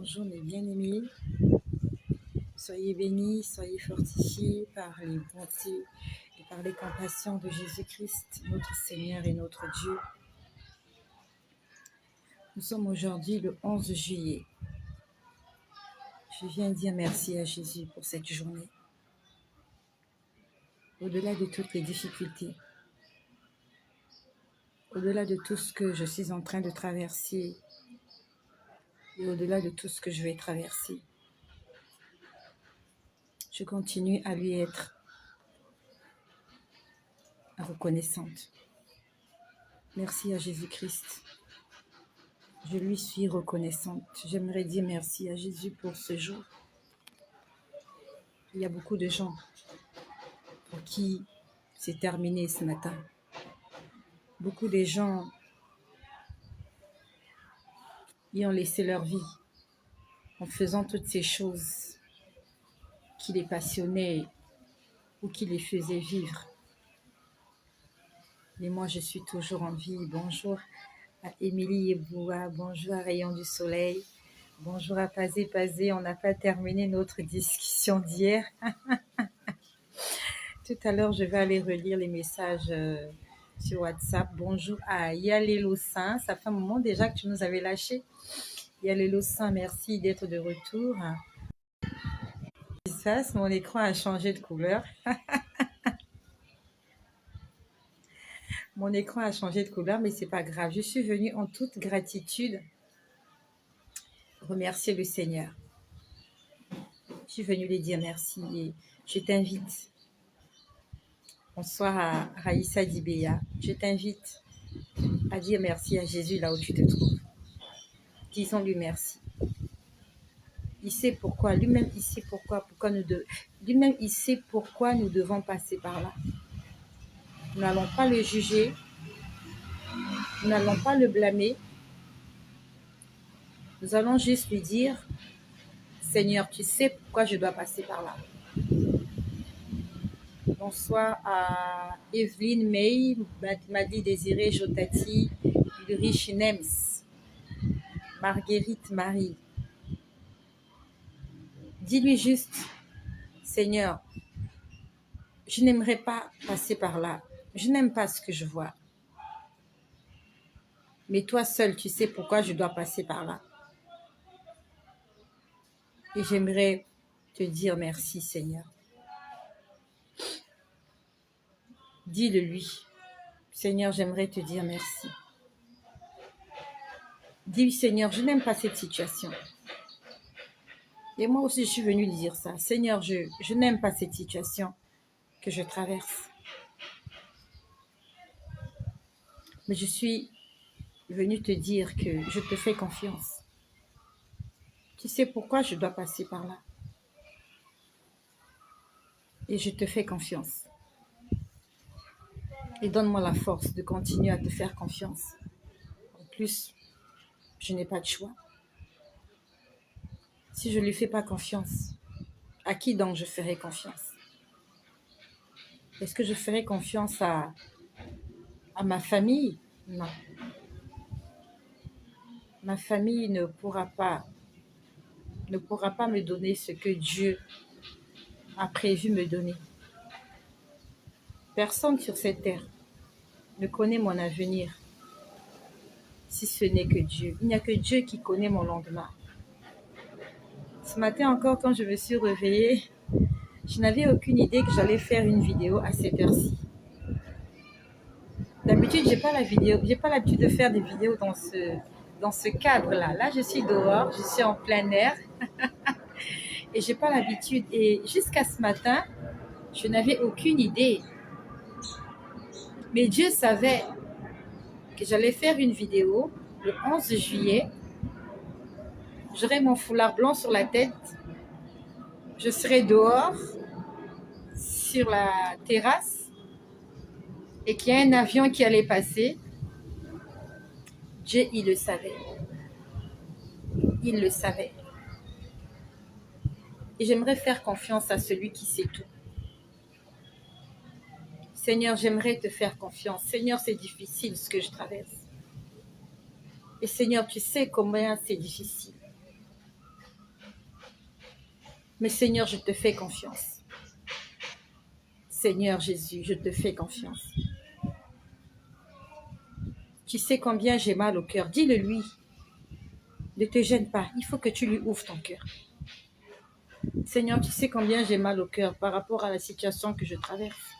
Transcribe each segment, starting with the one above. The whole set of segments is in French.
Bonjour mes bien-aimés, soyez bénis, soyez fortifiés par les bontés et par les compassions de Jésus-Christ, notre Seigneur et notre Dieu. Nous sommes aujourd'hui le 11 juillet. Je viens dire merci à Jésus pour cette journée. Au-delà de toutes les difficultés, au-delà de tout ce que je suis en train de traverser et au-delà de tout ce que je vais traverser, je continue à lui être reconnaissante. Merci à Jésus-Christ. Je lui suis reconnaissante. J'aimerais dire merci à Jésus pour ce jour. Il y a beaucoup de gens pour qui c'est terminé ce matin. Beaucoup de gens y ont laissé leur vie en faisant toutes ces choses qui les passionnaient ou qui les faisaient vivre. Mais moi, je suis toujours en vie. Bonjour à Émilie Eboua, bonjour à Rayon du Soleil, bonjour à Pazé Pazé. On n'a pas terminé notre discussion d'hier. Tout à l'heure, je vais aller relire les messages sur WhatsApp. Bonjour à Yalélo Saint. Ça fait un moment déjà que tu nous avais lâché. Yalélo Saint, merci d'être de retour. Mon écran a changé de couleur. Mon écran a changé de couleur, mais c'est pas grave. Je suis venue en toute gratitude remercier le Seigneur. Je suis venue lui dire merci et je t'invite. Bonsoir à Raïssa Dibéa. Je t'invite à dire merci à Jésus là où tu te trouves. Disons-lui merci. Il sait pourquoi. Lui-même, il sait pourquoi lui-même, il sait pourquoi nous devons passer par là. Nous n'allons pas le juger. Nous n'allons pas le blâmer. Nous allons juste lui dire, Seigneur, tu sais pourquoi je dois passer par là. Bonsoir à Evelyne May, Madi Désiré Jotati, Ulrich Nems, Marguerite Marie. Dis-lui juste, Seigneur, je n'aimerais pas passer par là. Je n'aime pas ce que je vois. Mais toi seul, tu sais pourquoi je dois passer par là. Et j'aimerais te dire merci, Seigneur. Dis-le lui. Seigneur, j'aimerais te dire merci. Dis, Seigneur, je n'aime pas cette situation. Et moi aussi, je suis venue lui dire ça. Seigneur, je n'aime pas cette situation que je traverse. Mais je suis venue te dire que je te fais confiance. Tu sais pourquoi je dois passer par là. Et je te fais confiance. Et donne-moi la force de continuer à te faire confiance. En plus, je n'ai pas de choix. Si je ne lui fais pas confiance, à qui donc je ferai confiance? Est-ce que je ferai confiance à ma famille? Non. Ma famille ne pourra pas me donner ce que Dieu a prévu me donner. Personne sur cette terre ne connaît mon avenir, si ce n'est que Dieu. Il n'y a que Dieu qui connaît mon lendemain. Ce matin encore, quand je me suis réveillée, je n'avais aucune idée que j'allais faire une vidéo à cette heure-ci. D'habitude, j'ai pas l'habitude de faire des vidéos dans ce cadre-là. Là, je suis dehors, je suis en plein air et j'ai pas l'habitude. Et jusqu'à ce matin, je n'avais aucune idée. Mais Dieu savait que j'allais faire une vidéo le 11 juillet. J'aurai mon foulard blanc sur la tête. Je serai dehors, sur la terrasse, et qu'il y a un avion qui allait passer. Dieu, il le savait. Il le savait. Et j'aimerais faire confiance à celui qui sait tout. Seigneur, j'aimerais te faire confiance. Seigneur, c'est difficile ce que je traverse. Et Seigneur, tu sais combien c'est difficile. Mais Seigneur, je te fais confiance. Seigneur Jésus, je te fais confiance. Tu sais combien j'ai mal au cœur. Dis-le lui. Ne te gêne pas. Il faut que tu lui ouvres ton cœur. Seigneur, tu sais combien j'ai mal au cœur par rapport à la situation que je traverse.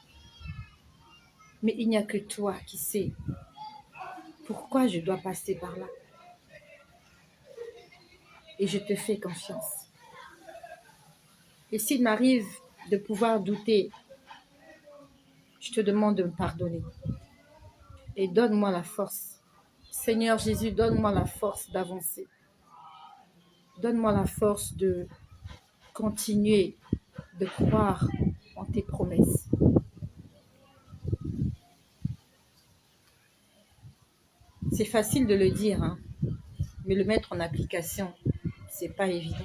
Mais il n'y a que toi qui sais pourquoi je dois passer par là. Et je te fais confiance. Et s'il m'arrive de pouvoir douter, je te demande de me pardonner. Et donne-moi la force. Seigneur Jésus, donne-moi la force d'avancer. Donne-moi la force de continuer de croire en tes promesses. C'est facile de le dire, hein, mais le mettre en application, c'est pas évident.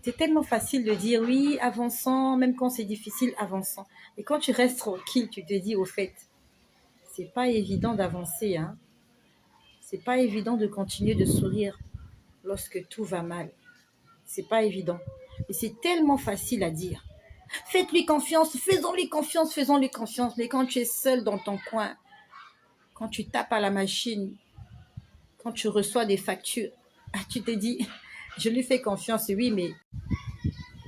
C'est tellement facile de dire oui, avançons, même quand c'est difficile, avançons. Et quand tu restes tranquille, tu te dis au fait, c'est pas évident d'avancer, hein. C'est pas évident de continuer de sourire lorsque tout va mal. C'est pas évident. Et c'est tellement facile à dire. Faites-lui confiance, faisons-lui confiance, faisons-lui confiance. Mais quand tu es seul dans ton coin, quand tu tapes à la machine, quand tu reçois des factures, tu te dis, je lui fais confiance, oui, mais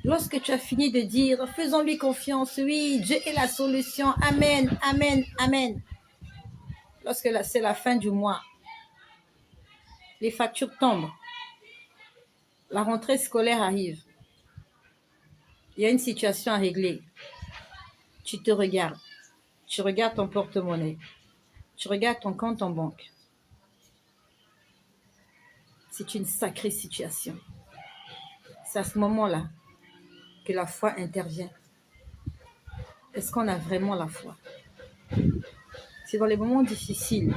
lorsque tu as fini de dire, faisons-lui confiance, oui, Dieu est la solution, amen, amen, amen. Lorsque c'est la fin du mois, les factures tombent, la rentrée scolaire arrive, il y a une situation à régler, tu te regardes, tu regardes ton porte-monnaie, tu regardes ton compte en banque. C'est une sacrée situation. C'est à ce moment-là que la foi intervient. Est-ce qu'on a vraiment la foi? C'est dans les moments difficiles,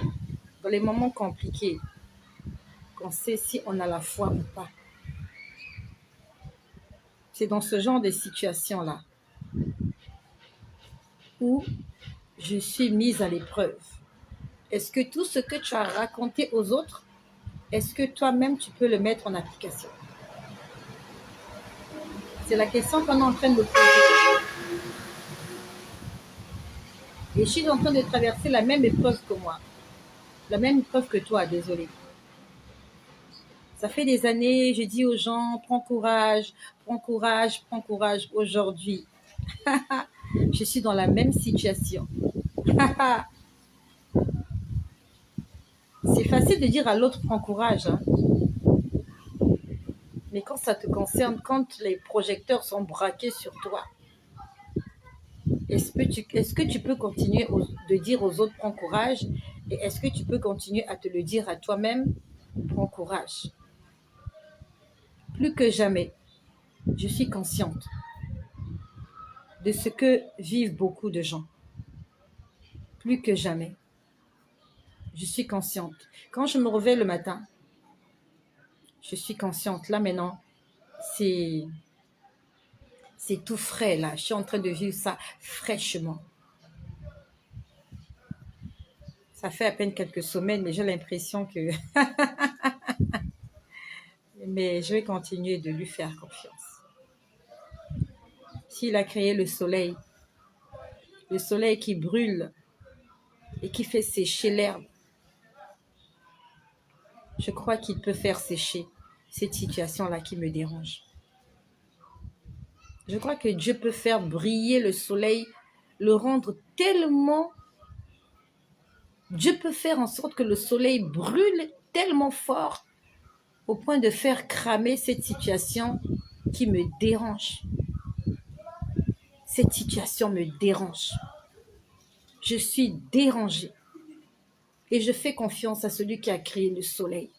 dans les moments compliqués, qu'on sait si on a la foi ou pas. C'est dans ce genre de situation-là où je suis mise à l'épreuve. Est-ce que tout ce que tu as raconté aux autres, est-ce que toi-même tu peux le mettre en application? C'est la question qu'on est en train de poser. Et je suis en train de traverser la même épreuve que moi. La même épreuve que toi, désolé. Ça fait des années, je dis aux gens, prends courage, prends courage, prends courage. Aujourd'hui, je suis dans la même situation. C'est facile de dire à l'autre, prends courage. Hein. Mais quand ça te concerne, quand les projecteurs sont braqués sur toi, est-ce que tu peux continuer de dire aux autres, prends courage? Et est-ce que tu peux continuer à te le dire à toi-même, prends courage? Plus que jamais, je suis consciente de ce que vivent beaucoup de gens. Plus que jamais, je suis consciente. Quand je me réveille le matin, je suis consciente. Là maintenant, c'est tout frais là. Je suis en train de vivre ça fraîchement. Ça fait à peine quelques semaines, mais j'ai l'impression que... mais je vais continuer de lui faire confiance. S'il a créé le soleil qui brûle et qui fait sécher l'herbe, je crois qu'il peut faire sécher cette situation-là qui me dérange. Je crois que Dieu peut faire briller le soleil, le rendre tellement... Dieu peut faire en sorte que le soleil brûle tellement fort au point de faire cramer cette situation qui me dérange. Cette situation me dérange. Je suis dérangée. Et je fais confiance à celui qui a créé le soleil.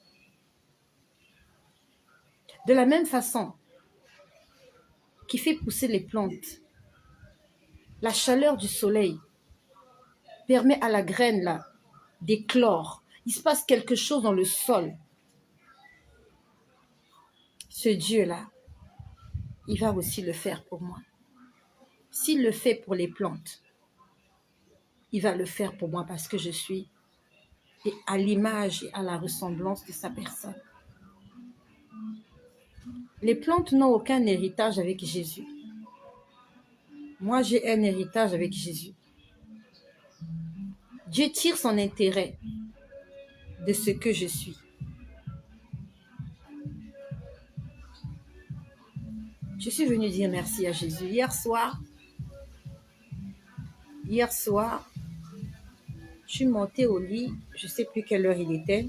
De la même façon, qui fait pousser les plantes, la chaleur du soleil permet à la graine là d'éclore. Il se passe quelque chose dans le sol. Ce Dieu-là, il va aussi le faire pour moi. S'il le fait pour les plantes, il va le faire pour moi parce que je suis à l'image et à la ressemblance de sa personne. Les plantes n'ont aucun héritage avec Jésus. Moi, j'ai un héritage avec Jésus. Dieu tire son intérêt de ce que je suis. Je suis venue dire merci à Jésus. Hier soir, je suis montée au lit. Je ne sais plus quelle heure il était.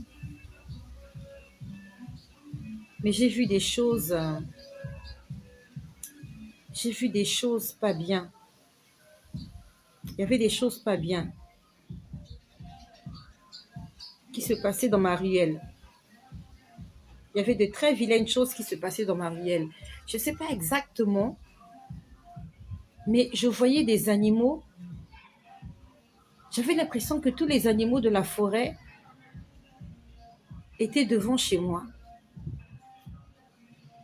Mais j'ai vu des choses pas bien. Il y avait des choses pas bien qui se passaient dans ma ruelle. Il y avait de très vilaines choses qui se passaient dans ma ruelle. Je ne sais pas exactement, mais je voyais des animaux. J'avais l'impression que tous les animaux de la forêt étaient devant chez moi.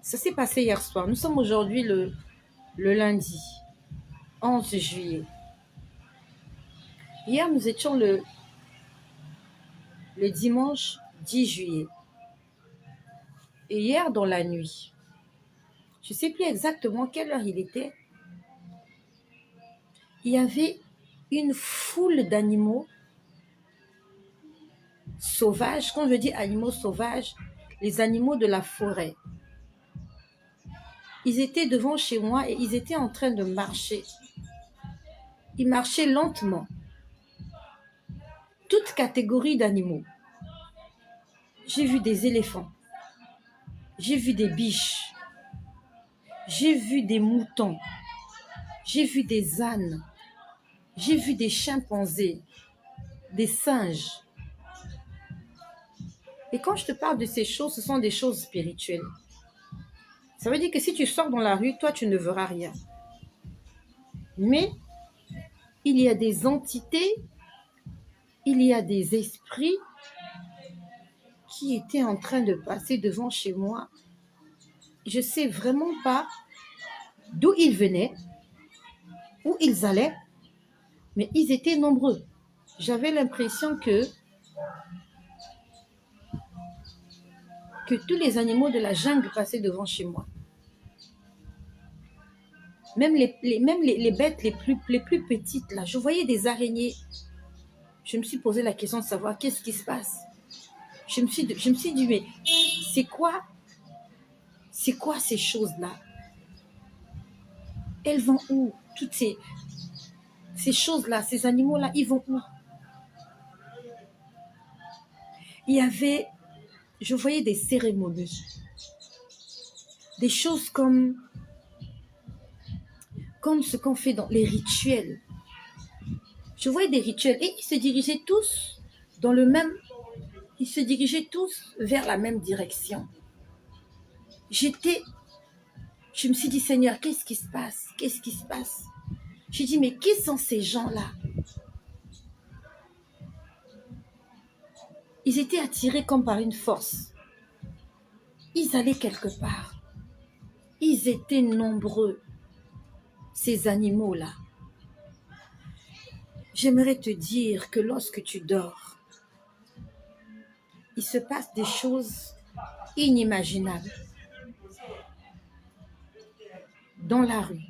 Ça s'est passé hier soir. Nous sommes aujourd'hui le lundi 11 juillet. Hier, nous étions le dimanche 10 juillet. Et hier, dans la nuit, je ne sais plus exactement quelle heure il était, il y avait une foule d'animaux sauvages. Quand je dis animaux sauvages, les animaux de la forêt. Ils étaient devant chez moi et ils étaient en train de marcher. Ils marchaient lentement. Toute catégorie d'animaux. J'ai vu des éléphants. J'ai vu des biches. J'ai vu des moutons. J'ai vu des ânes. J'ai vu des chimpanzés. Des singes. Et quand je te parle de ces choses, ce sont des choses spirituelles. Ça veut dire que si tu sors dans la rue, toi, tu ne verras rien. Mais il y a des entités, il y a des esprits qui étaient en train de passer devant chez moi. Je ne sais vraiment pas d'où ils venaient, où ils allaient, mais ils étaient nombreux. J'avais l'impression que tous les animaux de la jungle passaient devant chez moi. Même les bêtes les plus petites, là, je voyais des araignées. Je me suis posé la question de savoir qu'est-ce qui se passe. Je me suis dit, mais c'est quoi ces choses-là? Elles vont où? Toutes ces choses-là, ces animaux-là, ils vont où? Je voyais des cérémonies. Des choses comme ce qu'on fait dans les rituels. Je voyais des rituels et ils se dirigeaient tous vers la même direction. Je me suis dit, Seigneur, qu'est-ce qui se passe? Qu'est-ce qui se passe? J'ai dit, mais qui sont ces gens-là? Ils étaient attirés comme par une force. Ils allaient quelque part. Ils étaient nombreux, ces animaux-là. J'aimerais te dire que lorsque tu dors, il se passe des choses inimaginables. Dans la rue,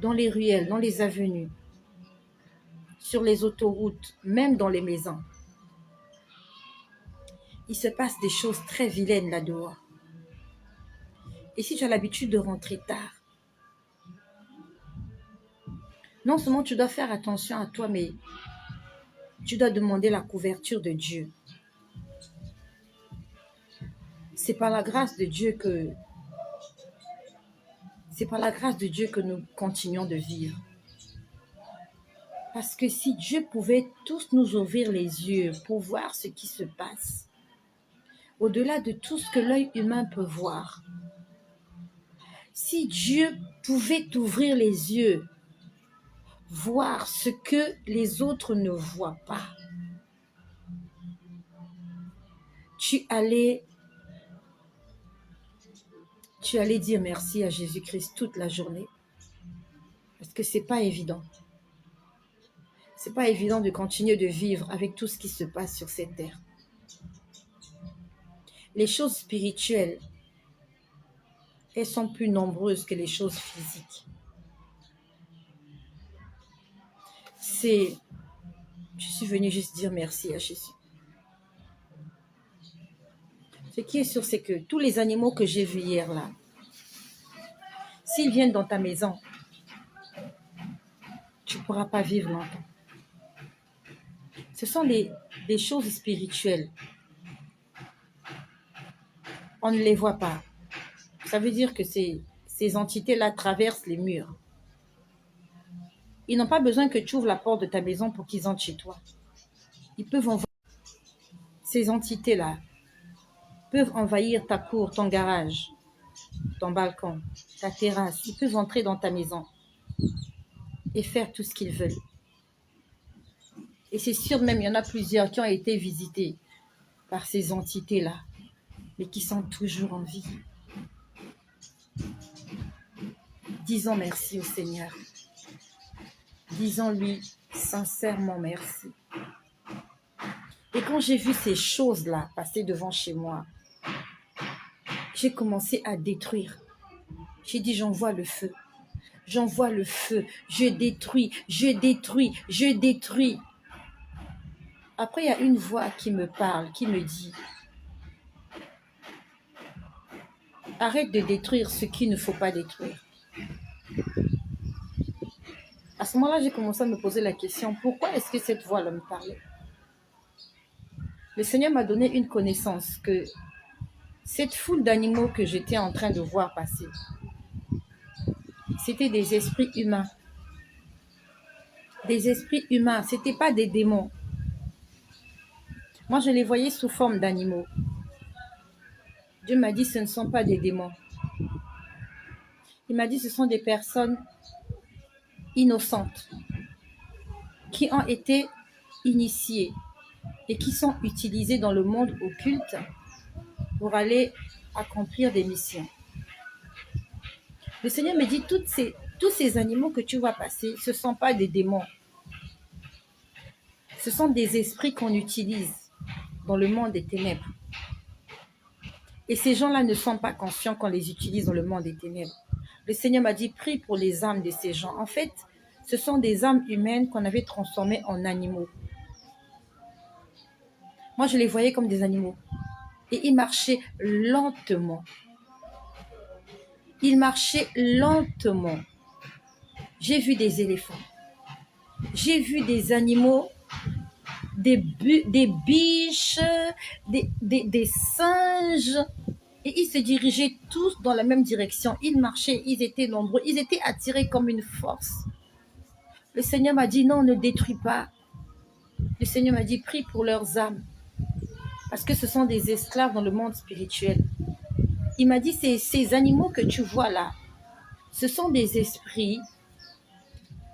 dans les ruelles, dans les avenues, sur les autoroutes, même dans les maisons. Il se passe des choses très vilaines là-dehors. Et si tu as l'habitude de rentrer tard, non seulement tu dois faire attention à toi, mais tu dois demander la couverture de Dieu. C'est par la grâce de Dieu que nous continuons de vivre. Parce que si Dieu pouvait tous nous ouvrir les yeux pour voir ce qui se passe, au-delà de tout ce que l'œil humain peut voir, si Dieu pouvait t'ouvrir les yeux, voir ce que les autres ne voient pas, tu allais dire merci à Jésus-Christ toute la journée. Parce que c'est pas évident. C'est pas évident de continuer de vivre avec tout ce qui se passe sur cette terre. Les choses spirituelles elles sont plus nombreuses que les choses physiques. Je suis venue juste dire merci à Jésus. Ce qui est sûr, c'est que tous les animaux que j'ai vus hier là, s'ils viennent dans ta maison, tu ne pourras pas vivre longtemps. Ce sont des choses spirituelles. On ne les voit pas. Ça veut dire que ces entités-là traversent les murs. Ils n'ont pas besoin que tu ouvres la porte de ta maison pour qu'ils entrent chez toi. Ils peuvent envahir. Ces entités-là peuvent envahir ta cour, ton garage, ton balcon, ta terrasse. Ils peuvent entrer dans ta maison et faire tout ce qu'ils veulent. Et c'est sûr même, il y en a plusieurs qui ont été visités par ces entités-là, mais qui sont toujours en vie. Disons merci au Seigneur. Disons-lui sincèrement merci. Et quand j'ai vu ces choses-là passer devant chez moi, j'ai commencé à détruire. J'ai dit, j'envoie le feu. J'envoie le feu. Je détruis, je détruis, je détruis. Après, il y a une voix qui me parle, qui me dit, arrête de détruire ce qu'il ne faut pas détruire. À ce moment-là, j'ai commencé à me poser la question, pourquoi est-ce que cette voix-là me parlait? Le Seigneur m'a donné une connaissance que cette foule d'animaux que j'étais en train de voir passer, c'était des esprits humains. Des esprits humains, ce n'étaient pas des démons. Moi, je les voyais sous forme d'animaux. Dieu m'a dit, ce ne sont pas des démons. Il m'a dit, ce sont des personnes innocentes qui ont été initiées et qui sont utilisées dans le monde occulte pour aller accomplir des missions. Le Seigneur me dit, tous ces animaux que tu vois passer, ce ne sont pas des démons. Ce sont des esprits qu'on utilise dans le monde des ténèbres. Et ces gens-là ne sont pas conscients qu'on les utilise dans le monde des ténèbres. Le Seigneur m'a dit, prie pour les âmes de ces gens. En fait, ce sont des âmes humaines qu'on avait transformées en animaux. Moi, je les voyais comme des animaux. Et ils marchaient lentement. Ils marchaient lentement. J'ai vu des éléphants. J'ai vu des animaux, des biches, des singes. Et ils se dirigeaient tous dans la même direction. Ils marchaient, ils étaient nombreux. Ils étaient attirés comme une force. Le Seigneur m'a dit, non, ne détruis pas. Le Seigneur m'a dit, prie pour leurs âmes. Parce que ce sont des esclaves dans le monde spirituel. Il m'a dit, ces animaux que tu vois là, ce sont des esprits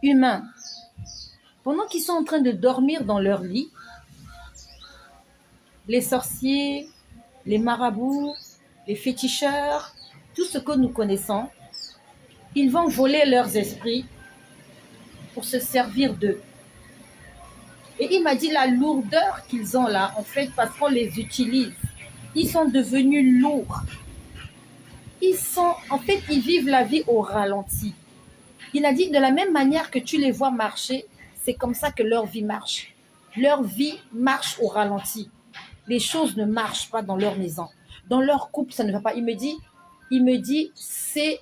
humains. Pendant qu'ils sont en train de dormir dans leur lit, les sorciers, les marabouts, les féticheurs, tout ce que nous connaissons, ils vont voler leurs esprits pour se servir d'eux. Et il m'a dit la lourdeur qu'ils ont là, en fait, parce qu'on les utilise. Ils sont devenus lourds. Ils vivent la vie au ralenti. Il a dit, de la même manière que tu les vois marcher, c'est comme ça que leur vie marche. Leur vie marche au ralenti. Les choses ne marchent pas dans leur maison. Dans leur couple, ça ne va pas. Il me dit, c'est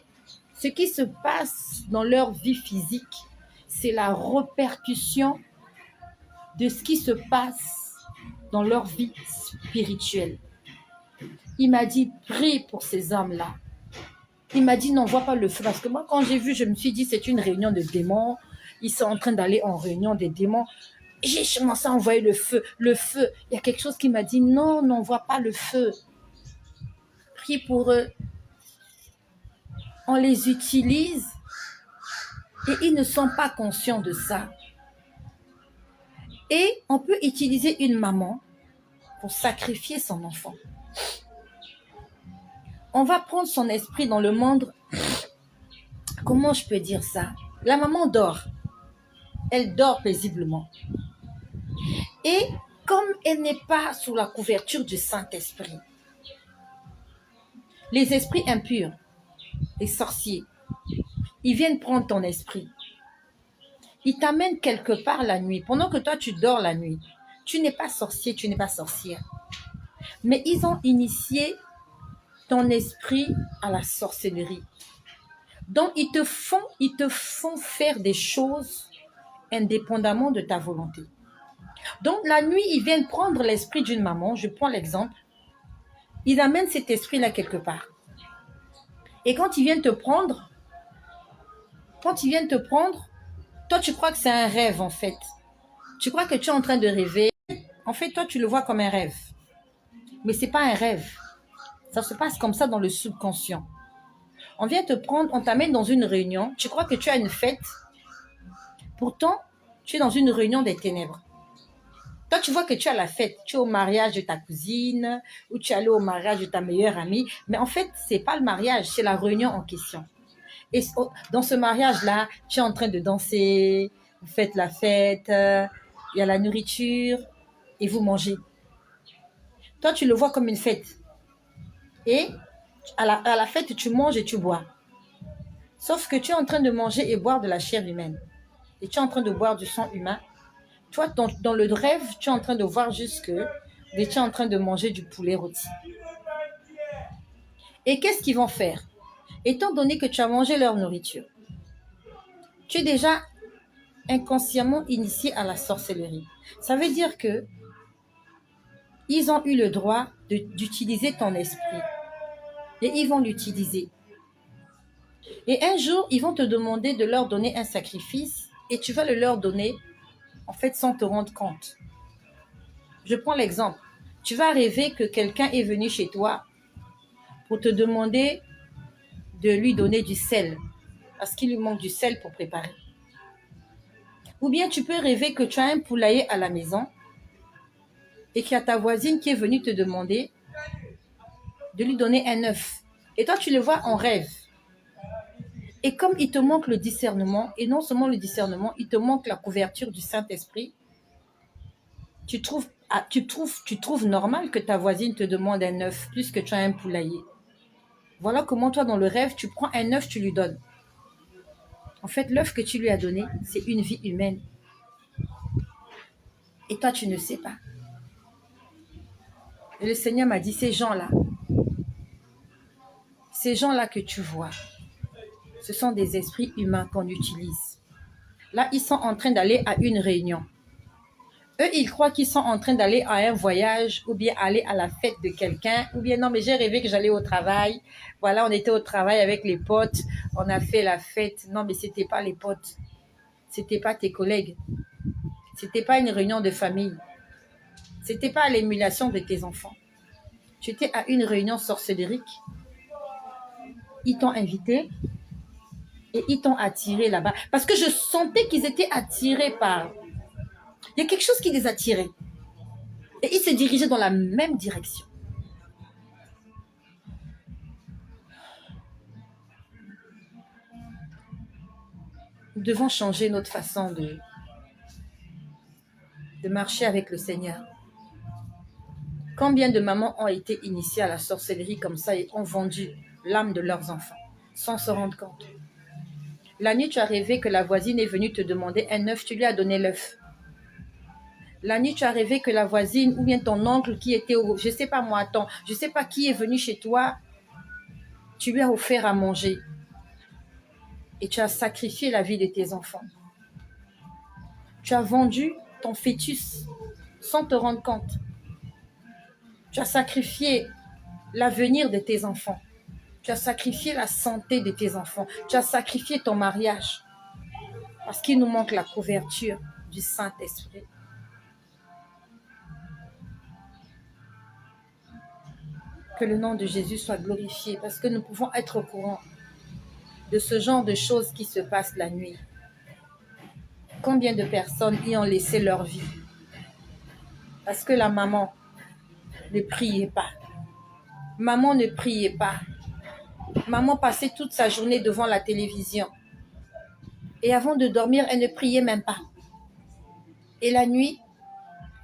ce qui se passe dans leur vie physique, c'est la répercussion de ce qui se passe dans leur vie spirituelle. Il m'a dit, prie pour ces âmes-là. Il m'a dit, n'envoie pas le feu. Parce que moi, quand j'ai vu, je me suis dit, c'est une réunion de démons. Ils sont en train d'aller en réunion des démons. J'ai commencé à envoyer le feu. Le feu. Il y a quelque chose qui m'a dit, non, n'envoie pas le feu. Prie pour eux. On les utilise et ils ne sont pas conscients de ça. Et on peut utiliser une maman pour sacrifier son enfant. On va prendre son esprit dans le monde. Comment je peux dire ça? La maman dort. Elle dort paisiblement. Et comme elle n'est pas sous la couverture du Saint-Esprit, les esprits impurs les sorciers, ils viennent prendre ton esprit. Ils t'amènent quelque part la nuit, pendant que toi, tu dors la nuit. Tu n'es pas sorcier, tu n'es pas sorcière. Mais ils ont initié ton esprit à la sorcellerie. Donc, ils te font faire des choses indépendamment de ta volonté. Donc, la nuit, ils viennent prendre l'esprit d'une maman. Je prends l'exemple. Ils amènent cet esprit-là quelque part. Et quand ils viennent te prendre, toi, tu crois que c'est un rêve, en fait. Tu crois que tu es en train de rêver. En fait, toi, tu le vois comme un rêve. Mais ce n'est pas un rêve. Ça se passe comme ça dans le subconscient. On vient te prendre, on t'amène dans une réunion. Tu crois que tu as une fête. Pourtant, tu es dans une réunion des ténèbres. Toi, tu vois que tu as la fête. Tu es au mariage de ta cousine ou tu es allé au mariage de ta meilleure amie. Mais en fait, ce n'est pas le mariage, c'est la réunion en question. Et dans ce mariage-là, tu es en train de danser, vous faites la fête, il y a la nourriture et vous mangez. Toi, tu le vois comme une fête. Et à la fête, tu manges et tu bois. Sauf que tu es en train de manger et boire de la chair humaine. Et tu es en train de boire du sang humain. Toi, dans le rêve, tu es en train de voir juste que tu es en train de manger du poulet rôti. Et qu'est-ce qu'ils vont faire? Étant donné que tu as mangé leur nourriture, tu es déjà inconsciemment initié à la sorcellerie. Ça veut dire que ils ont eu le droit d'utiliser ton esprit. Et ils vont l'utiliser. Et un jour, ils vont te demander de leur donner un sacrifice et tu vas le leur donner, en fait, sans te rendre compte. Je prends l'exemple. Tu vas rêver que quelqu'un est venu chez toi pour te demander de lui donner du sel, parce qu'il lui manque du sel pour préparer. Ou bien tu peux rêver que tu as un poulailler à la maison et qu'il y a ta voisine qui est venue te demander de lui donner un œuf. Et toi, tu le vois en rêve. Et comme il te manque le discernement, et non seulement le discernement, il te manque la couverture du Saint-Esprit, tu trouves normal que ta voisine te demande un œuf plus que tu as un poulailler. Voilà comment toi, dans le rêve, tu prends un œuf, tu lui donnes. En fait, l'œuf que tu lui as donné, c'est une vie humaine. Et toi, tu ne sais pas. Et le Seigneur m'a dit, ces gens-là que tu vois, ce sont des esprits humains qu'on utilise. Là, ils sont en train d'aller à une réunion. Eux, ils croient qu'ils sont en train d'aller à un voyage ou bien aller à la fête de quelqu'un ou bien non, mais j'ai rêvé que j'allais au travail. Voilà, on était au travail avec les potes, on a fait la fête. Non, mais c'était pas les potes. C'était pas tes collègues. C'était pas une réunion de famille. C'était pas l'émulation de tes enfants. Tu étais à une réunion sorcellérique. Ils t'ont invité et ils t'ont attiré là-bas. Parce que je sentais qu'ils étaient attirés par... Il y a quelque chose qui les attirait. Et ils se dirigeaient dans la même direction. Nous devons changer notre façon de marcher avec le Seigneur. Combien de mamans ont été initiées à la sorcellerie comme ça et ont vendu l'âme de leurs enfants sans se rendre compte? La nuit, tu as rêvé que la voisine est venue te demander un œuf, tu lui as donné l'œuf. La nuit, tu as rêvé que la voisine ou bien ton oncle qui était je sais pas moi, je sais pas qui est venu chez toi, tu lui as offert à manger. Et tu as sacrifié la vie de tes enfants. Tu as vendu ton fœtus sans te rendre compte. Tu as sacrifié l'avenir de tes enfants. Tu as sacrifié la santé de tes enfants. Tu as sacrifié ton mariage. Parce qu'il nous manque la couverture du Saint-Esprit. Que le nom de Jésus soit glorifié parce que nous pouvons être au courant de ce genre de choses qui se passent la nuit. Combien de personnes y ont laissé leur vie parce que la maman ne priait pas. Maman ne priait pas. Maman passait toute sa journée devant la télévision. Et avant de dormir, elle ne priait même pas. Et la nuit,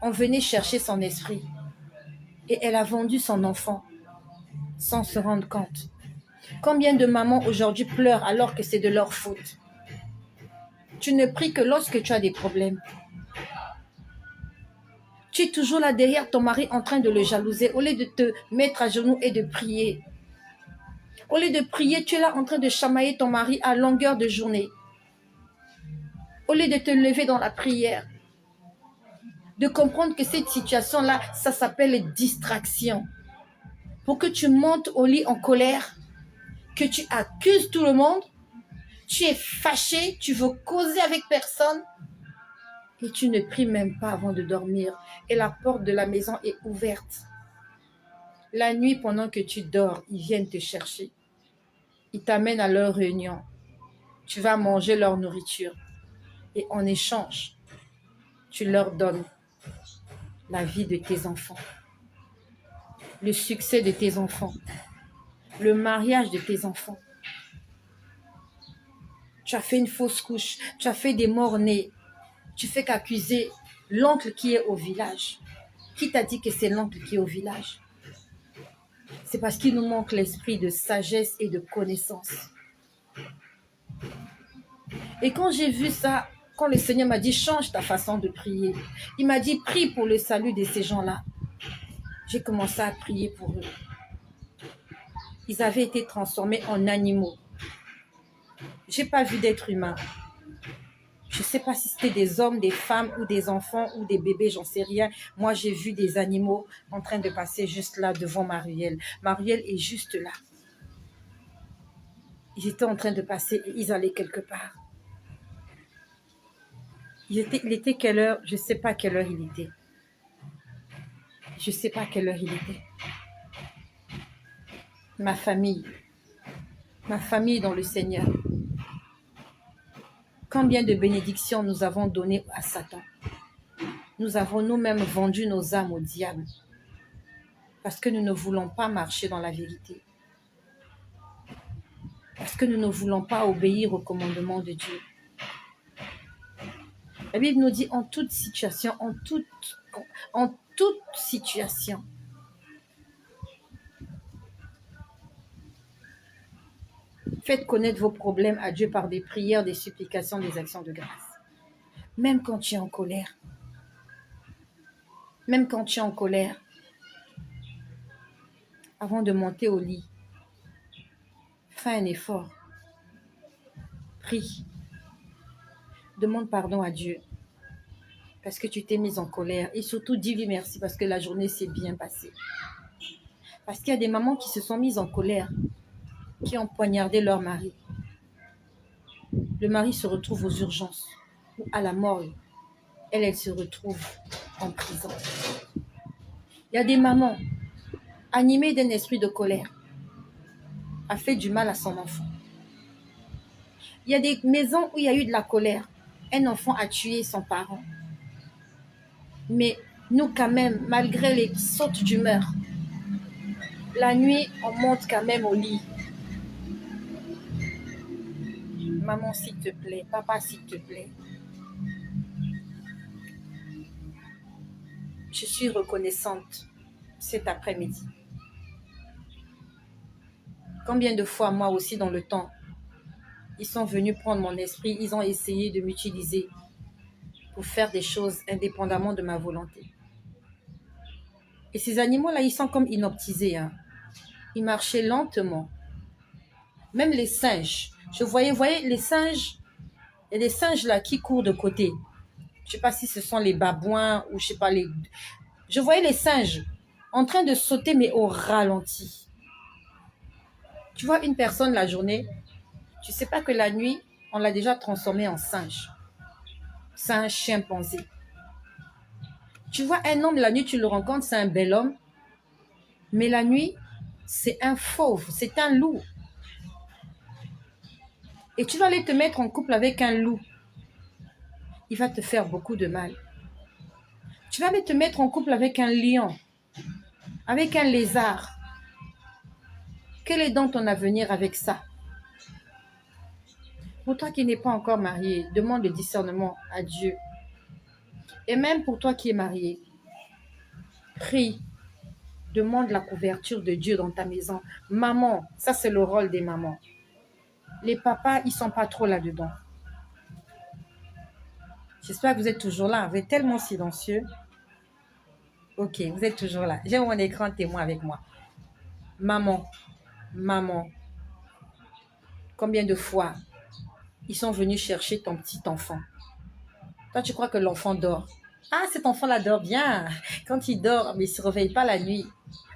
on venait chercher son esprit. Et elle a vendu son enfant sans se rendre compte. Combien de mamans aujourd'hui pleurent alors que c'est de leur faute? Tu ne pries que lorsque tu as des problèmes. Tu es toujours là derrière ton mari en train de le jalouser au lieu de te mettre à genoux et de prier. Au lieu de prier, tu es là en train de chamailler ton mari à longueur de journée. Au lieu de te lever dans la prière, de comprendre que cette situation-là, ça s'appelle distraction. Pour que tu montes au lit en colère, que tu accuses tout le monde, tu es fâché, tu veux causer avec personne et tu ne pries même pas avant de dormir et la porte de la maison est ouverte. La nuit, pendant que tu dors, ils viennent te chercher. Ils t'amènent à leur réunion. Tu vas manger leur nourriture et en échange, tu leur donnes la vie de tes enfants, le succès de tes enfants, le mariage de tes enfants. Tu as fait une fausse couche, tu as fait des morts-nés, tu fais qu'accuser l'oncle qui est au village. Qui t'a dit que c'est l'oncle qui est au village? C'est parce qu'il nous manque l'esprit de sagesse et de connaissance. Et quand j'ai vu ça, quand le Seigneur m'a dit change ta façon de prier, il m'a dit prie pour le salut de ces gens-là. J'ai commencé à prier pour eux. Ils avaient été transformés en animaux. Je n'ai pas vu d'être humain. Je ne sais pas si c'était des hommes, des femmes ou des enfants ou des bébés, j'en sais rien. Moi, j'ai vu des animaux en train de passer juste là devant ma ruelle. Ma ruelle est juste là. Ils étaient en train de passer et ils allaient quelque part. Il était quelle heure? Je ne sais pas quelle heure il était. Je ne sais pas quelle heure il était. Ma famille dans le Seigneur. Combien de bénédictions nous avons données à Satan? Nous avons nous-mêmes vendu nos âmes au diable parce que nous ne voulons pas marcher dans la vérité. Parce que nous ne voulons pas obéir au commandement de Dieu. La Bible nous dit en toute situation, en toute situation. Faites connaître vos problèmes à Dieu par des prières, des supplications, des actions de grâce. Même quand tu es en colère. Même quand tu es en colère. Avant de monter au lit, fais un effort. Prie. Demande pardon à Dieu. Parce que tu t'es mise en colère. Et surtout, dis-lui merci parce que la journée s'est bien passée. Parce qu'il y a des mamans qui se sont mises en colère, qui ont poignardé leur mari. Le mari se retrouve aux urgences ou à la morgue. Elle se retrouve en prison. Il y a des mamans animées d'un esprit de colère, a fait du mal à son enfant. Il y a des maisons où il y a eu de la colère. Un enfant a tué son parent. Mais nous, quand même, malgré les sautes d'humeur, la nuit, on monte quand même au lit. Maman, s'il te plaît. Papa, s'il te plaît. Je suis reconnaissante cet après-midi. Combien de fois, moi aussi, dans le temps, ils sont venus prendre mon esprit, ils ont essayé de m'utiliser pour faire des choses indépendamment de ma volonté. Et ces animaux-là, ils sont comme inoptisés. Hein. Ils marchaient lentement. Même les singes. Je voyais les singes. Il y a des singes là qui courent de côté. Je ne sais pas si ce sont les babouins ou je sais pas les... Je voyais les singes en train de sauter mais au ralenti. Tu vois une personne la journée, tu ne sais pas que la nuit, on l'a déjà transformé en singe. Singe, chimpanzé. Tu vois un homme la nuit, tu le rencontres, c'est un bel homme. Mais la nuit, c'est un fauve, c'est un loup. Et tu vas aller te mettre en couple avec un loup. Il va te faire beaucoup de mal. Tu vas aller te mettre en couple avec un lion, avec un lézard. Quel est donc ton avenir avec ça? Pour toi qui n'es pas encore marié, demande le discernement à Dieu. Et même pour toi qui es marié, prie. Demande la couverture de Dieu dans ta maison. Maman, ça c'est le rôle des mamans. Les papas, ils sont pas trop là-dedans. J'espère que vous êtes toujours là. Vous êtes tellement silencieux. Ok, vous êtes toujours là. J'ai mon écran témoin avec moi. Maman, combien de fois ils sont venus chercher ton petit enfant? Toi, tu crois que l'enfant dort. Ah, cet enfant-là dort bien. Quand il dort, mais il ne se réveille pas la nuit.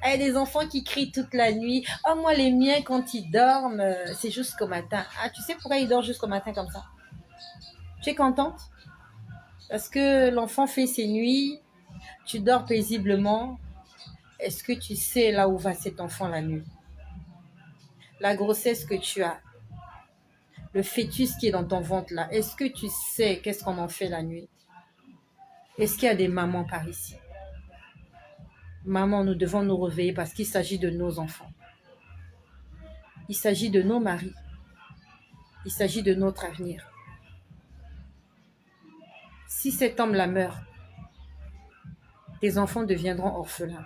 Il y a des enfants qui crient toute la nuit. Oh, moi, les miens, quand ils dorment, c'est jusqu'au matin. Ah, tu sais pourquoi ils dorment jusqu'au matin comme ça? Tu es contente? Parce que l'enfant fait ses nuits, tu dors paisiblement. Est-ce que tu sais là où va cet enfant la nuit? La grossesse que tu as, le fœtus qui est dans ton ventre là, est-ce que tu sais qu'est-ce qu'on en fait la nuit? Est-ce qu'il y a des mamans par ici? Maman, nous devons nous réveiller parce qu'il s'agit de nos enfants. Il s'agit de nos maris. Il s'agit de notre avenir. Si cet homme-là meurt, tes enfants deviendront orphelins.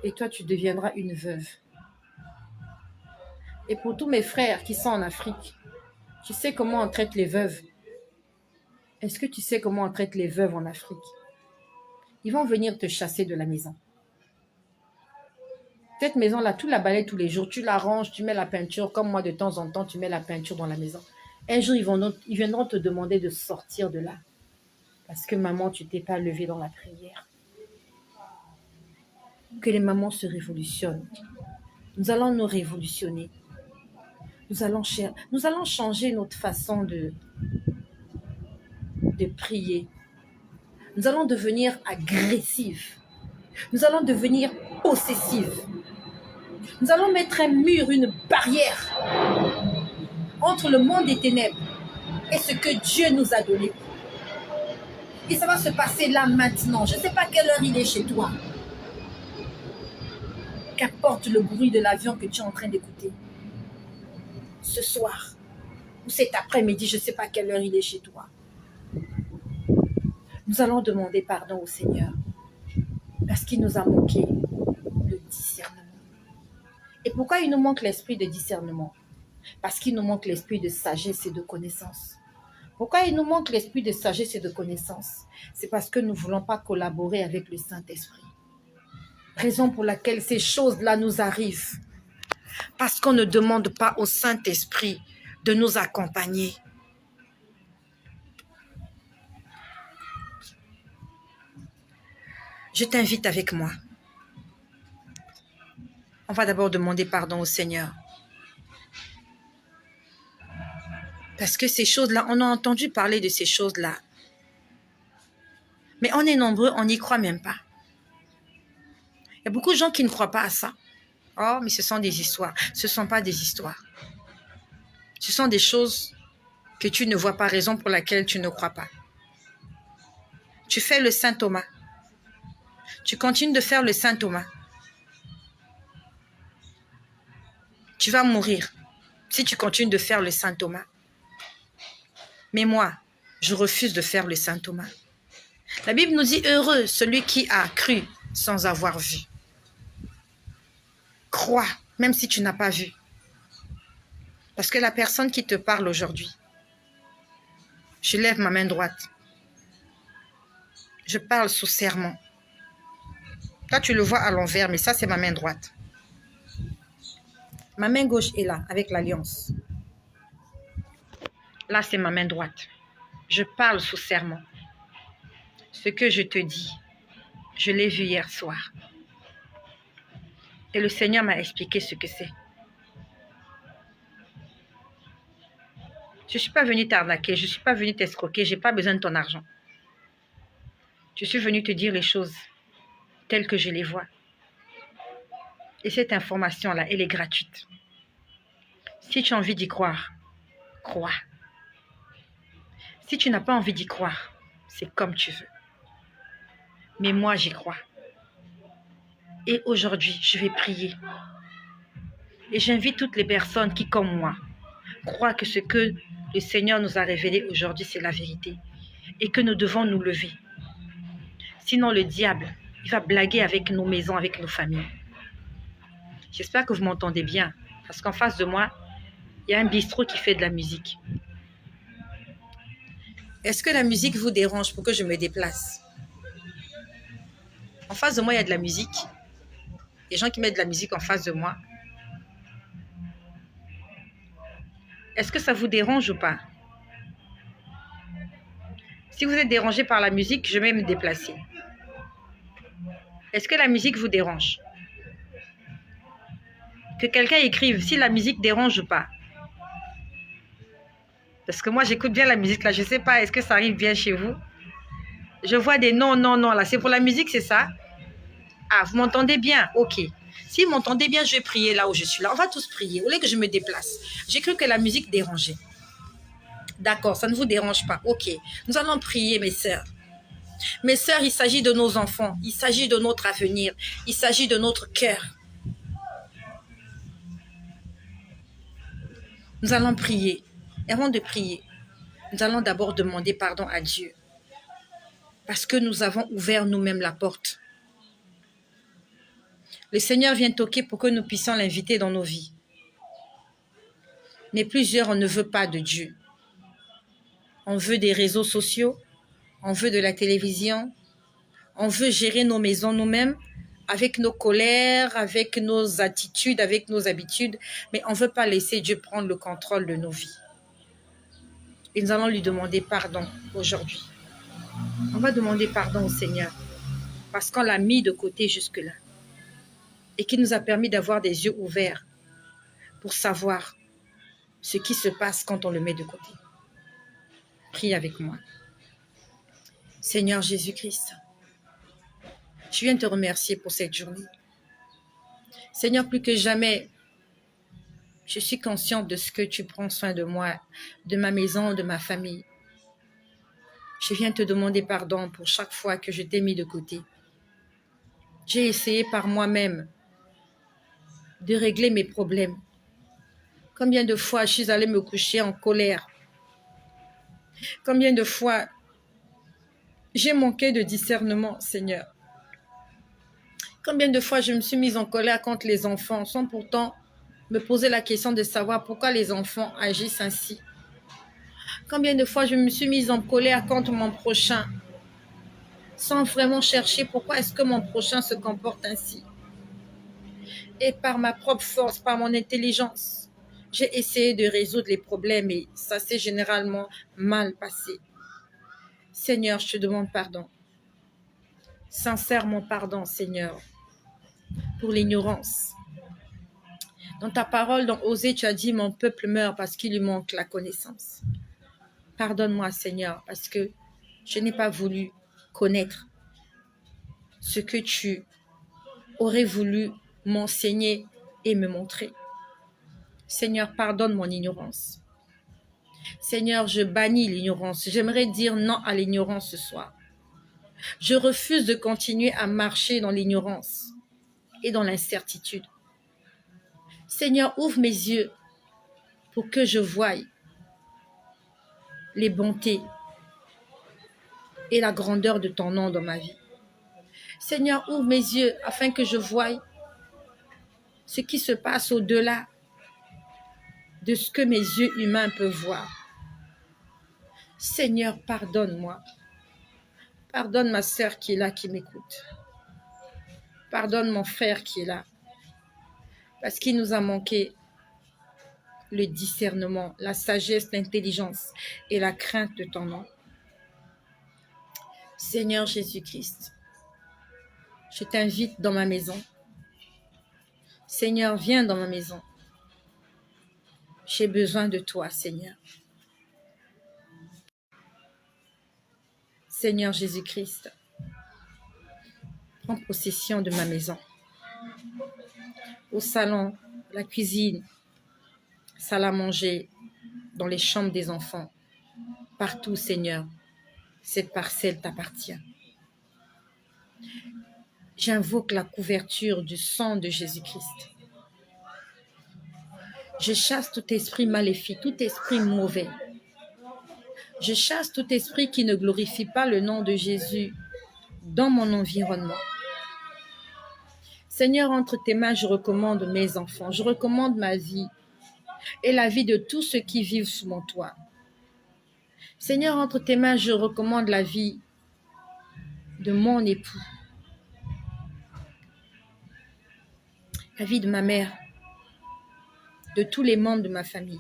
Et toi, tu deviendras une veuve. Et pour tous mes frères qui sont en Afrique, tu sais comment on traite les veuves? Est-ce que tu sais comment on traite les veuves en Afrique? Ils vont venir te chasser de la maison. Cette maison-là, tu la balayes tous les jours, tu la ranges, tu mets la peinture, comme moi de temps en temps, tu mets la peinture dans la maison. Un jour, ils viendront te demander de sortir de là. Parce que maman, tu t'es pas levée dans la prière. Que les mamans se révolutionnent. Nous allons nous révolutionner. Nous allons changer notre façon de prier. Nous allons devenir agressifs. Nous allons devenir possessifs. Nous allons mettre un mur, une barrière entre le monde des ténèbres et ce que Dieu nous a donné. Et ça va se passer là maintenant. Je ne sais pas quelle heure il est chez toi. Qu'apporte le bruit de l'avion que tu es en train d'écouter. Ce soir ou cet après-midi, je ne sais pas quelle heure il est chez toi. Nous allons demander pardon au Seigneur parce qu'il nous a manqué le discernement. Et pourquoi il nous manque l'esprit de discernement? Parce qu'il nous manque l'esprit de sagesse et de connaissance. Pourquoi il nous manque l'esprit de sagesse et de connaissance? C'est parce que nous ne voulons pas collaborer avec le Saint-Esprit. Raison pour laquelle ces choses-là nous arrivent. Parce qu'on ne demande pas au Saint-Esprit de nous accompagner. Je t'invite avec moi. On va d'abord demander pardon au Seigneur. Parce que ces choses-là, on a entendu parler de ces choses-là. Mais on est nombreux, on n'y croit même pas. Il y a beaucoup de gens qui ne croient pas à ça. Oh, mais ce sont des histoires. Ce ne sont pas des histoires. Ce sont des choses que tu ne vois pas, raison pour laquelle tu ne crois pas. Tu fais le Saint Thomas. Tu continues de faire le Saint Thomas. Tu vas mourir si tu continues de faire le Saint Thomas. Mais moi, je refuse de faire le Saint Thomas. La Bible nous dit heureux celui qui a cru sans avoir vu. Crois, même si tu n'as pas vu. Parce que la personne qui te parle aujourd'hui, je lève ma main droite. Je parle sous serment. Toi, tu le vois à l'envers, mais ça, c'est ma main droite. Ma main gauche est là, avec l'alliance. Là, c'est ma main droite. Je parle sous serment. Ce que je te dis, je l'ai vu hier soir. Et le Seigneur m'a expliqué ce que c'est. Je ne suis pas venue t'arnaquer, je ne suis pas venue t'escroquer, je n'ai pas besoin de ton argent. Je suis venue te dire les choses telles que je les vois. Et cette information-là, elle est gratuite. Si tu as envie d'y croire, crois. Si tu n'as pas envie d'y croire, c'est comme tu veux. Mais moi, j'y crois. Et aujourd'hui, je vais prier. Et j'invite toutes les personnes qui, comme moi, croient que ce que le Seigneur nous a révélé aujourd'hui, c'est la vérité. Et que nous devons nous lever. Sinon, le diable Il va blaguer avec nos maisons, avec nos familles. J'espère que vous m'entendez bien. Parce qu'en face de moi, il y a un bistrot qui fait de la musique. Est-ce que la musique vous dérange pour que je me déplace? En face de moi, il y a de la musique. Des gens qui mettent de la musique en face de moi. Est-ce que ça vous dérange ou pas? Si vous êtes dérangé par la musique, je vais me déplacer. Est-ce que la musique vous dérange? Que quelqu'un écrive si la musique dérange ou pas. Parce que moi, j'écoute bien la musique là. Je ne sais pas, est-ce que ça arrive bien chez vous? Je vois des non, non, non là. C'est pour la musique, c'est ça? Ah, vous m'entendez bien? Ok. Si vous m'entendez bien, je vais prier là où je suis là. On va tous prier. Au lieu que je me déplace. J'ai cru que la musique dérangeait. D'accord, ça ne vous dérange pas. Ok. Nous allons prier, mes sœurs. Mes sœurs, il s'agit de nos enfants. Il s'agit de notre avenir. Il s'agit de notre cœur. Nous allons prier. Et avant de prier, nous allons d'abord demander pardon à Dieu. Parce que nous avons ouvert nous-mêmes la porte. Le Seigneur vient toquer pour que nous puissions l'inviter dans nos vies. Mais plusieurs, on ne veut pas de Dieu. On veut des réseaux sociaux, on veut de la télévision, on veut gérer nos maisons nous-mêmes, avec nos colères, avec nos attitudes, avec nos habitudes, mais on ne veut pas laisser Dieu prendre le contrôle de nos vies. Et nous allons lui demander pardon aujourd'hui. On va demander pardon au Seigneur, parce qu'on l'a mis de côté jusque-là, et qui nous a permis d'avoir des yeux ouverts pour savoir ce qui se passe quand on le met de côté. Prie avec moi. Seigneur Jésus-Christ, je viens te remercier pour cette journée. Seigneur, plus que jamais, je suis consciente de ce que tu prends soin de moi, de ma maison, de ma famille. Je viens te demander pardon pour chaque fois que je t'ai mis de côté. J'ai essayé par moi-même de régler mes problèmes. Combien de fois je suis allée me coucher en colère? Combien de fois j'ai manqué de discernement, Seigneur? Combien de fois je me suis mise en colère contre les enfants sans pourtant me poser la question de savoir pourquoi les enfants agissent ainsi? Combien de fois je me suis mise en colère contre mon prochain sans vraiment chercher pourquoi est-ce que mon prochain se comporte ainsi? Et par ma propre force, par mon intelligence, j'ai essayé de résoudre les problèmes et ça s'est généralement mal passé. Seigneur, je te demande pardon. Sincèrement pardon, Seigneur, pour l'ignorance. Dans ta parole, dans Osée, tu as dit, mon peuple meurt parce qu'il lui manque la connaissance. Pardonne-moi, Seigneur, parce que je n'ai pas voulu connaître ce que tu aurais voulu m'enseigner et me montrer. Seigneur, pardonne mon ignorance. Seigneur, je bannis l'ignorance. J'aimerais dire non à l'ignorance ce soir. Je refuse de continuer à marcher dans l'ignorance et dans l'incertitude. Seigneur, ouvre mes yeux pour que je voie les bontés et la grandeur de ton nom dans ma vie. Seigneur, ouvre mes yeux afin que je voie ce qui se passe au-delà de ce que mes yeux humains peuvent voir. Seigneur, pardonne-moi. Pardonne ma sœur qui est là, qui m'écoute. Pardonne mon frère qui est là. Parce qu'il nous a manqué le discernement, la sagesse, l'intelligence et la crainte de ton nom. Seigneur Jésus-Christ, je t'invite dans ma maison. Seigneur, viens dans ma maison. J'ai besoin de toi, Seigneur. Seigneur Jésus-Christ, prends possession de ma maison. Au salon, la cuisine, salle à manger, dans les chambres des enfants. Partout, Seigneur, cette parcelle t'appartient. J'invoque la couverture du sang de Jésus-Christ. Je chasse tout esprit maléfique, tout esprit mauvais. Je chasse tout esprit qui ne glorifie pas le nom de Jésus dans mon environnement. Seigneur, entre tes mains, je recommande mes enfants, je recommande ma vie et la vie de tous ceux qui vivent sous mon toit. Seigneur, entre tes mains, je recommande la vie de mon époux, la vie de ma mère, de tous les membres de ma famille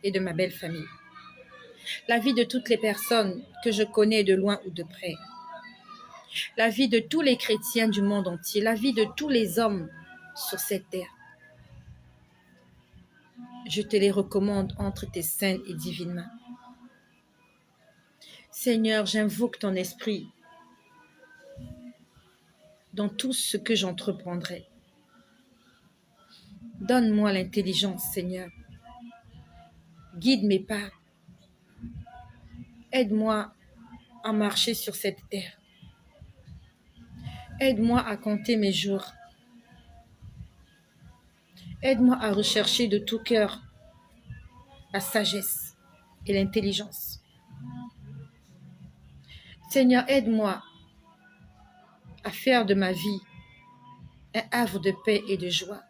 et de ma belle famille, la vie de toutes les personnes que je connais de loin ou de près, la vie de tous les chrétiens du monde entier, la vie de tous les hommes sur cette terre. Je te les recommande entre tes saintes et divines mains. Seigneur, j'invoque ton esprit dans tout ce que j'entreprendrai. Donne-moi l'intelligence, Seigneur. Guide mes pas. Aide-moi à marcher sur cette terre. Aide-moi à compter mes jours. Aide-moi à rechercher de tout cœur la sagesse et l'intelligence. Seigneur, aide-moi à faire de ma vie un havre de paix et de joie.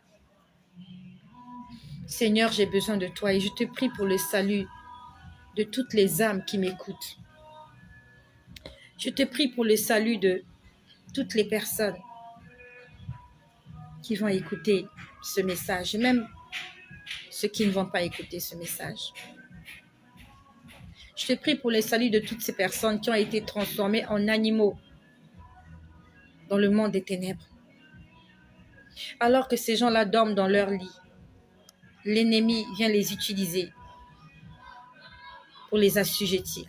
Seigneur, j'ai besoin de toi et je te prie pour le salut de toutes les âmes qui m'écoutent. Je te prie pour le salut de toutes les personnes qui vont écouter ce message et même ceux qui ne vont pas écouter ce message. Je te prie pour le salut de toutes ces personnes qui ont été transformées en animaux dans le monde des ténèbres. Alors que ces gens-là dorment dans leur lit, l'ennemi vient les utiliser pour les assujettir.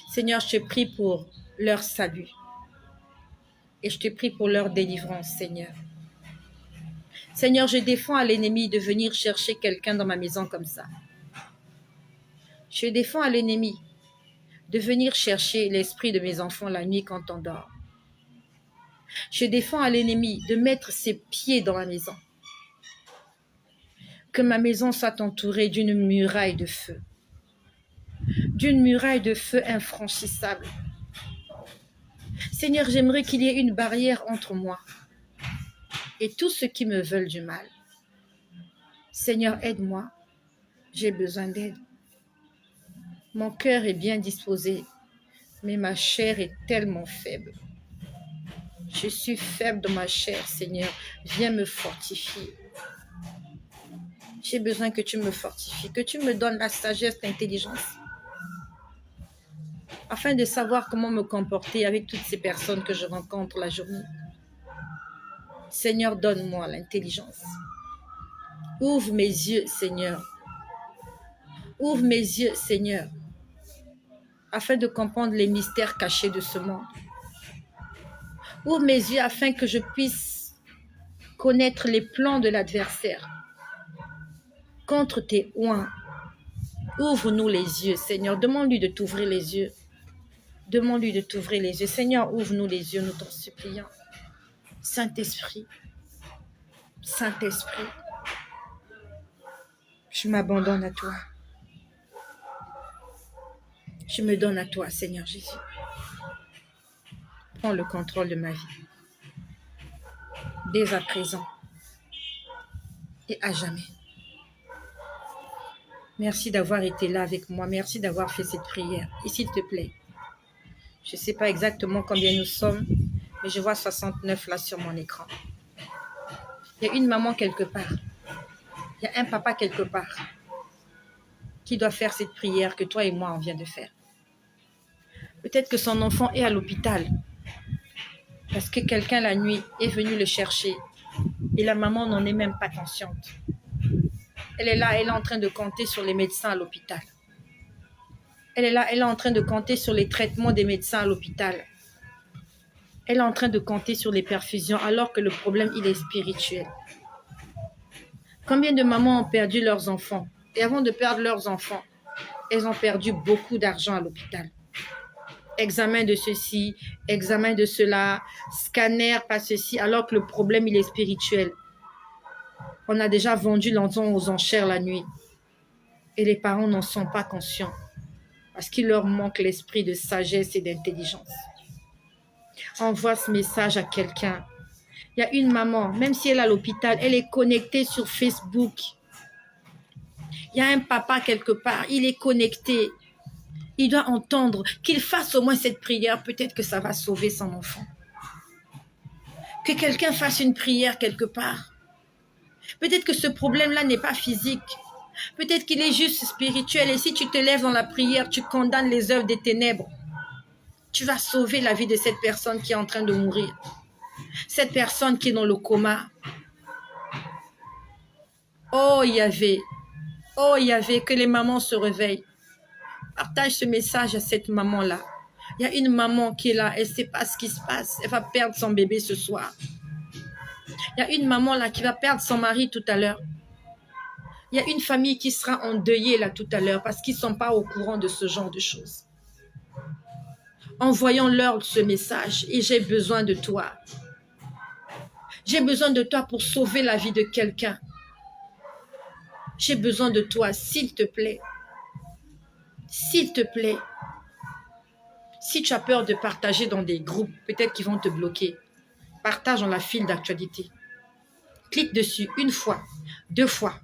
Seigneur, je te prie pour leur salut et je te prie pour leur délivrance, Seigneur. Seigneur, je défends à l'ennemi de venir chercher quelqu'un dans ma maison comme ça. Je défends à l'ennemi de venir chercher l'esprit de mes enfants la nuit quand on dort. Je défends à l'ennemi de mettre ses pieds dans ma maison. Que ma maison soit entourée d'une muraille de feu. D'une muraille de feu infranchissable. Seigneur, j'aimerais qu'il y ait une barrière entre moi et tous ceux qui me veulent du mal. Seigneur, aide-moi. J'ai besoin d'aide. Mon cœur est bien disposé, mais ma chair est tellement faible. Je suis faible dans ma chair, Seigneur. Viens me fortifier. J'ai besoin que tu me fortifies, que tu me donnes la sagesse, l'intelligence, afin de savoir comment me comporter avec toutes ces personnes que je rencontre la journée. Seigneur, donne-moi l'intelligence. Ouvre mes yeux, Seigneur. Ouvre mes yeux, Seigneur, afin de comprendre les mystères cachés de ce monde. Ouvre mes yeux afin que je puisse connaître les plans de l'adversaire contre tes oints. Ouvre-nous les yeux, Seigneur. Demande-lui de t'ouvrir les yeux. Demande-lui de t'ouvrir les yeux. Seigneur, ouvre-nous les yeux, nous t'en supplions. Saint-Esprit, Saint-Esprit, je m'abandonne à toi. Je me donne à toi, Seigneur Jésus. Prends le contrôle de ma vie. Dès à présent et à jamais. Merci d'avoir été là avec moi. Merci d'avoir fait cette prière. Et s'il te plaît, je ne sais pas exactement combien nous sommes, mais je vois 69 là sur mon écran. Il y a une maman quelque part. Il y a un papa quelque part qui doit faire cette prière que toi et moi on vient de faire. Peut-être que son enfant est à l'hôpital parce que quelqu'un la nuit est venu le chercher et la maman n'en est même pas consciente. Elle est là, elle est en train de compter sur les médecins à l'hôpital. Elle est là, elle est en train de compter sur les traitements des médecins à l'hôpital. Elle est en train de compter sur les perfusions alors que le problème, il est spirituel. Combien de mamans ont perdu leurs enfants? Et avant de perdre leurs enfants, elles ont perdu beaucoup d'argent à l'hôpital. Examen de ceci, examen de cela, scanner, pas ceci, alors que le problème, il est spirituel. On a déjà vendu l'enfant aux enchères la nuit. Et les parents n'en sont pas conscients. Parce qu'il leur manque l'esprit de sagesse et d'intelligence. Envoie ce message à quelqu'un. Il y a une maman, même si elle est à l'hôpital, elle est connectée sur Facebook. Il y a un papa quelque part, il est connecté. Il doit entendre qu'il fasse au moins cette prière. Peut-être que ça va sauver son enfant. Que quelqu'un fasse une prière quelque part. Peut-être que ce problème-là n'est pas physique. Peut-être qu'il est juste spirituel. Et si tu te lèves dans la prière, tu condamnes les œuvres des ténèbres. Tu vas sauver la vie de cette personne qui est en train de mourir. Cette personne qui est dans le coma. Oh Yahvé, oh Yahvé, que les mamans se réveillent. Partage ce message à cette maman-là. Il y a une maman qui est là, elle ne sait pas ce qui se passe. Elle va perdre son bébé ce soir. Il y a une maman là qui va perdre son mari tout à l'heure. Il y a une famille qui sera endeuillée là tout à l'heure parce qu'ils ne sont pas au courant de ce genre de choses. Envoyons-leur ce message et j'ai besoin de toi. J'ai besoin de toi pour sauver la vie de quelqu'un. J'ai besoin de toi, s'il te plaît. S'il te plaît. Si tu as peur de partager dans des groupes, peut-être qu'ils vont te bloquer. Partage dans la file d'actualité. Clique dessus une fois, 2 fois,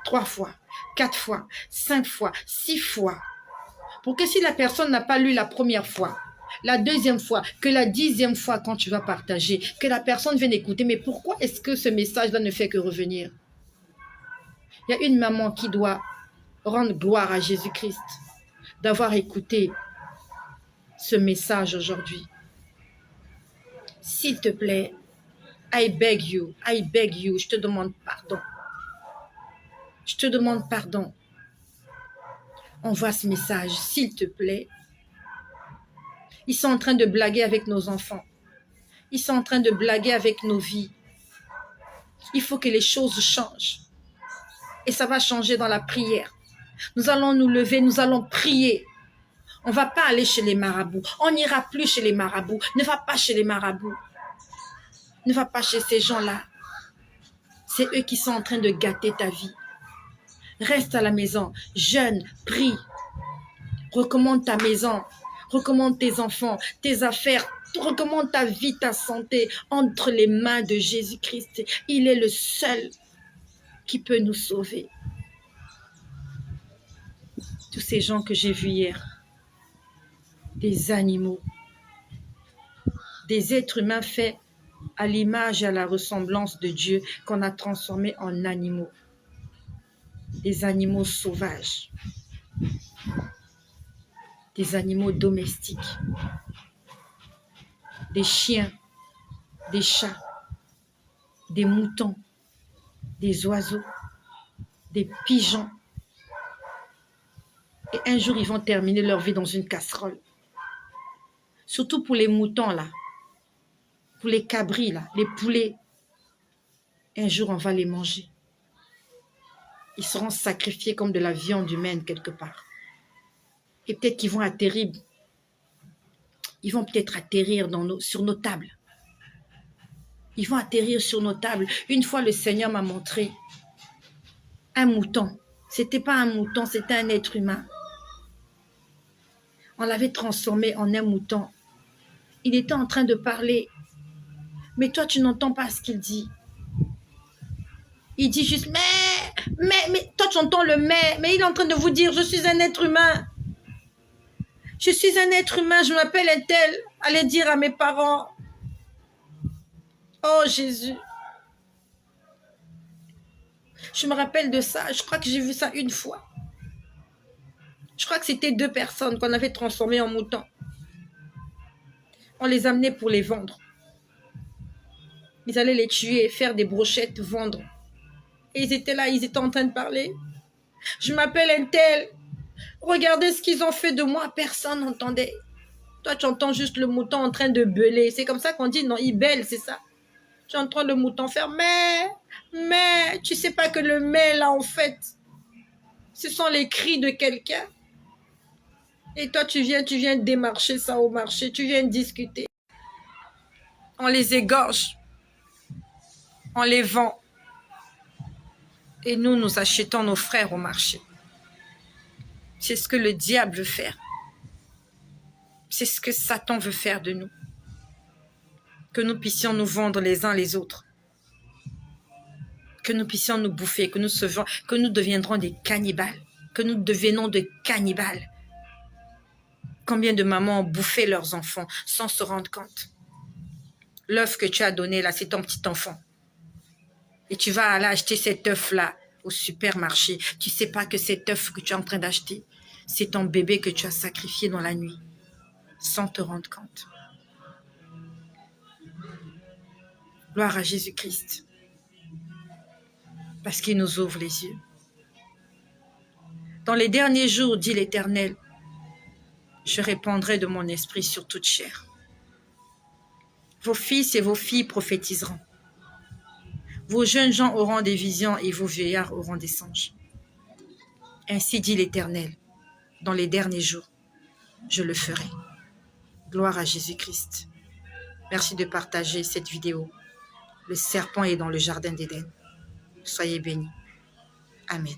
3 fois, 4 fois, 5 fois, 6 fois. Pour que si la personne n'a pas lu la première fois, la deuxième fois, que la 10e fois quand tu vas partager, que la personne vienne écouter. Mais pourquoi est-ce que ce message-là ne fait que revenir? Il y a une maman qui doit rendre gloire à Jésus-Christ d'avoir écouté ce message aujourd'hui. S'il te plaît, I beg you, je te demande pardon. Je te demande pardon. Envoie ce message, s'il te plaît. Ils sont en train de blaguer avec nos enfants. Ils sont en train de blaguer avec nos vies. Il faut que les choses changent. Et ça va changer dans la prière. Nous allons nous lever, nous allons prier. On ne va pas aller chez les marabouts. On n'ira plus chez les marabouts. Ne va pas chez les marabouts. Ne va pas chez ces gens-là. C'est eux qui sont en train de gâter ta vie. Reste à la maison. Jeûne, prie. Recommande ta maison. Recommande tes enfants, tes affaires. Recommande ta vie, ta santé entre les mains de Jésus-Christ. Il est le seul qui peut nous sauver. Tous ces gens que j'ai vus hier, des animaux, des êtres humains faits à l'image et à la ressemblance de Dieu qu'on a transformés en animaux. Des animaux sauvages, des animaux domestiques, des chiens, des chats, des moutons, des oiseaux, des pigeons. Et un jour, ils vont terminer leur vie dans une casserole. Surtout pour les moutons, là. Pour les cabris, là. Les poulets. Un jour, on va les manger. Ils seront sacrifiés comme de la viande humaine quelque part. Et peut-être qu'ils vont atterrir. Ils vont peut-être atterrir sur nos tables. Ils vont atterrir sur nos tables. Une fois, le Seigneur m'a montré un mouton. C'était pas un mouton, c'était un être humain. On l'avait transformé en un mouton. Il était en train de parler. Mais toi, tu n'entends pas ce qu'il dit. Il dit juste, mais, toi, tu entends le mais il est en train de vous dire, je suis un être humain. Je suis un être humain, je m'appelle un tel. Allez dire à mes parents. Oh, Jésus. Je me rappelle de ça, je crois que j'ai vu ça une fois. Je crois que c'était 2 personnes qu'on avait transformées en moutons. On les amenait pour les vendre. Ils allaient les tuer, faire des brochettes, vendre. Et ils étaient là, ils étaient en train de parler. Je m'appelle un tel. Regardez ce qu'ils ont fait de moi. Personne n'entendait. Toi, tu entends juste le mouton en train de bêler. C'est comme ça qu'on dit, non, il bêle, c'est ça. Tu entends le mouton faire mais, tu sais pas que le mais, là, en fait, ce sont les cris de quelqu'un. Et toi, tu viens démarcher ça au marché. Tu viens discuter. On les égorge. On les vend. Et nous achetons nos frères au marché. C'est ce que le diable veut faire. C'est ce que Satan veut faire de nous. Que nous puissions nous vendre les uns les autres. Que nous puissions nous bouffer, que nous deviendrons des cannibales. Que nous devenons des cannibales. Combien de mamans ont bouffé leurs enfants sans se rendre compte? L'œuf que tu as donné là, c'est ton petit enfant. Et tu vas aller acheter cet œuf-là au supermarché. Tu ne sais pas que cet œuf que tu es en train d'acheter, c'est ton bébé que tu as sacrifié dans la nuit, sans te rendre compte. Gloire à Jésus-Christ. Parce qu'il nous ouvre les yeux. Dans les derniers jours, dit l'Éternel, je répandrai de mon esprit sur toute chair. Vos fils et vos filles prophétiseront. Vos jeunes gens auront des visions et vos vieillards auront des songes. Ainsi dit l'Éternel, dans les derniers jours, je le ferai. Gloire à Jésus-Christ. Merci de partager cette vidéo. Le serpent est dans le jardin d'Éden. Soyez bénis. Amen.